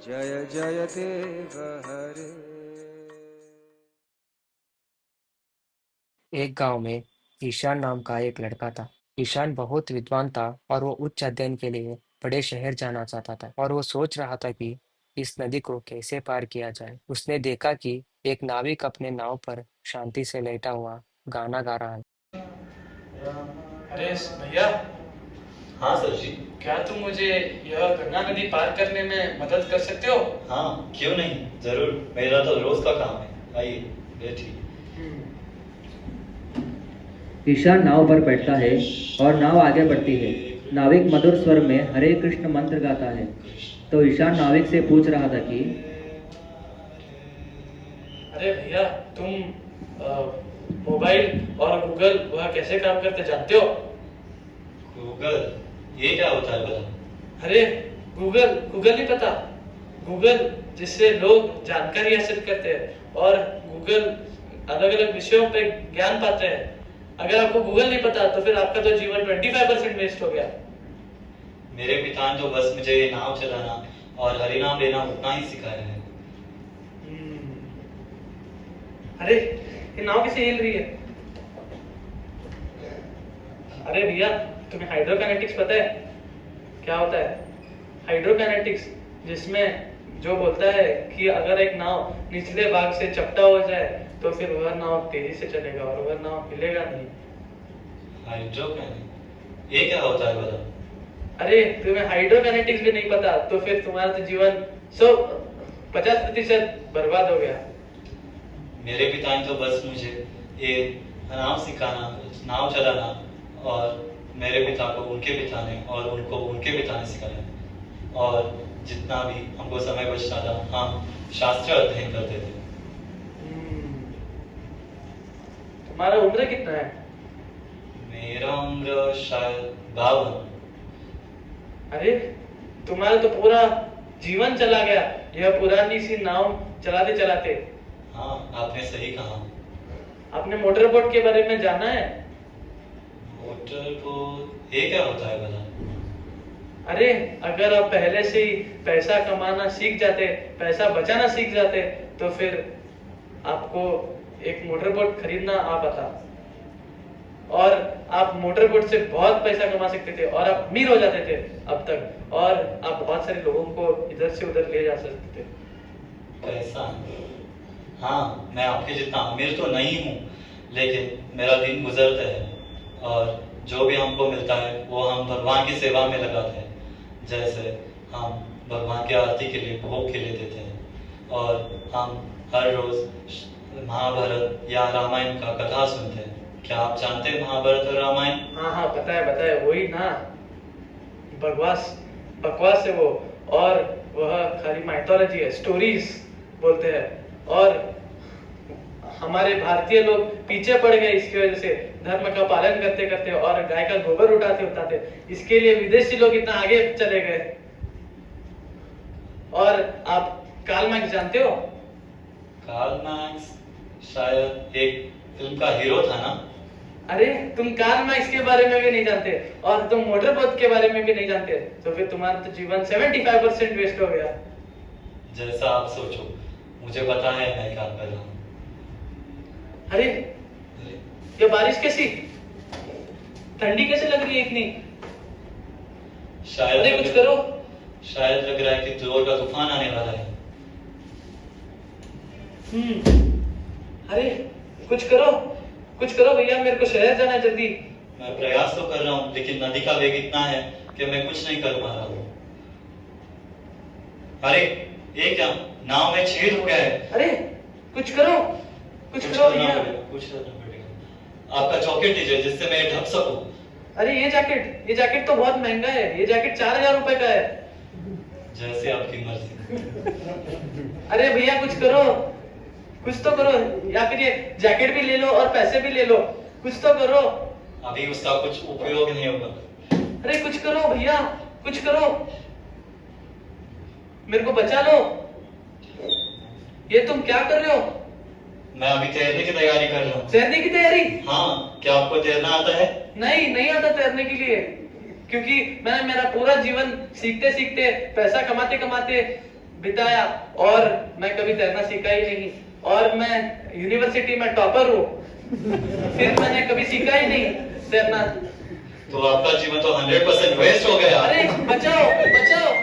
जय जय देव हरे। एक गांव में ईशान नाम का एक लड़का था। ईशान बहुत विद्वान था और वो उच्च अध्ययन के लिए बड़े शहर जाना चाहता था और वो सोच रहा था कि इस नदी को कैसे पार किया जाए। उसने देखा कि एक नाविक अपने नाव पर शांति से लेटा हुआ गाना गा रहा है। अरे भैया, हाँ सर जी। क्या तुम मुझे यह गंगा नदी पार करने में मदद कर सकते हो? हाँ क्यों नहीं, जरूर, मेरा तो रोज का काम है। आइए बैठिए। ईशान नाव पर बैठता है और नाव आगे बढ़ती है। नाविक मधुर स्वर में हरे कृष्ण मंत्र गाता है। तो ईशान नाविक से पूछ रहा था कि अरे भैया, तुम मोबाइल और गूगल वह कैसे काम करते जानते हो? गूगल, ये क्या होता है बता? अरे गूगल गूगल नहीं पता? गूगल जिससे लोग जानकारी हासिल करते हैं और गूगल अलग अलग विषयों पे ज्ञान पाते हैं। अगर आपको गूगल नहीं पता तो फिर आपका तो जीवन 25% वेस्ट हो गया। मेरे पिता ने तो बस मुझे ये नाव चलाना और हरि नाम लेना उतना ही सिखाया है। अरे ये नाव कैसे हिल रही है? अरे भैया, तुम्हें हाइड्रोकाइनेटिक्स पता है? क्या होता है हाइड्रोकाइनेटिक्स? जिसमें जो बोलता है कि अगर एक नाव निचले भाग से चपटा हो जाए तो फिर वह नाव तेजी से चलेगा और वह नाव हिलेगा नहीं। हाइड्रोकाइनेटिक्स, ये क्या होता है बता? अरे तुम्हें हाइड्रोकाइनेटिक्स भी नहीं पता तो फिर तुम्हारा तो जीवन 50% बर्बाद हो गया। मेरे पिता ने तो बस मुझे ये नाव सिखाना, नाव चलाना, और मेरे पिता को उनके पिता ने और उनको उनके पिता ने सिखाया। और जितना भी हमको समय बचता था हम शास्त्र अध्ययन करते थे। तुम्हारा उम्र कितना है? मेरा उम्र शायद 52। अरे तुम्हारा तो पूरा जीवन चला गया यह पुरानी सी नाव चलाते चलाते। हाँ आपने सही कहा। आपने मोटर बोट के बारे में जाना है? मोटर बोट, ये क्या होता है बता? अरे अगर आप पहले से ही पैसा कमाना सीख जाते, पैसा बचाना सीख जाते तो फिर आपको एक मोटर बोट खरीदना आ पाता और आप मोटर बोट से बहुत पैसा कमा सकते थे और आप अमीर हो जाते थे अब तक, और आप बहुत सारे लोगों को इधर से उधर ले जा सकते थे। पैसा? हाँ मैं आपके जितना अमीर तो नहीं हूँ, लेकिन मेरा दिन गुजरता है और जो भी हमको मिलता है वो हम भगवान की सेवा में लगाते हैं। जैसे हम भगवान की आरती के लिए भोग के लिए देते हैं और हम हर रोज महाभारत या रामायण का कथा सुनते हैं। क्या आप जानते हैं महाभारत और रामायण? हाँ हाँ पता है, वही ना, बकवास है वो, और वह खाली माइथोलॉजी है, स्टोरीज बोलते हैं। और हमारे भारतीय लोग पीछे पड़ गए इसकी वजह से, धर्म का पालन करते करते और गाय का गोबर उठाते इसके लिए विदेशी लोग इतना आगे चले गए। और आप कार्ल मार्क्स जानते हो? कार्ल मार्क्स शायद एक फिल्म का हीरो था ना? अरे तुम कार्ल मार्क्स के बारे में भी नहीं जानते और तुम मोटर बोट के बारे में भी नहीं जानते तो फिर तुम्हारा तो जीवन 75% वेस्ट हो गया। जैसा आप सोचो, मुझे पता है मैं क्या कर रहा हूँ। अरे ये बारिश कैसी, ठंडी कैसे लग रही है इतनी? शायद अरे कुछ करो। शायद लग रहा है कि जोर का तूफान आने वाला है। अरे कुछ करो भैया, मेरे को शहर जाना है जल्दी। मैं प्रयास तो कर रहा हूँ लेकिन नदी का वेग इतना है कि मैं कुछ नहीं कर पा रहा हूँ। अरे ये क्या, नाव में छेद हो गया है। अरे कुछ करो भैया। कुछ करना पड़ेगा। आपका जैकेट दीजिए जिससे मैं ढक सकूं। अरे ये जैकेट तो बहुत महंगा है, ये जैकेट 4000 रुपए का है। जैसे आपकी मर्जी। अरे भैया कुछ करो, कुछ तो करो, या फिर ये जैकेट भी ले लो और पैसे भी ले लो, कुछ तो करो। अभी उसका कुछ उपयोग नहीं होगा। अरे कुछ करो भैया, कुछ करो, मेरे को बचा लो। ये तुम क्या कर रहे हो? मैं अभी तैरने की तैयारी कर रहा हूँ। तैरने की तैयारी? हाँ, क्या आपको तैरना आता है? नहीं आता तैरने के लिए, क्योंकि मैंने मेरा पूरा जीवन सीखते सीखते पैसा कमाते कमाते बिताया और मैं कभी तैरना सीखा ही नहीं और मैं यूनिवर्सिटी में टॉपर हूँ फिर मैंने कभी सीखा ही नहीं तैरना। तो आपका जीवन तो 100% वेस्ट हो गया। अरे बचाओ बचाओ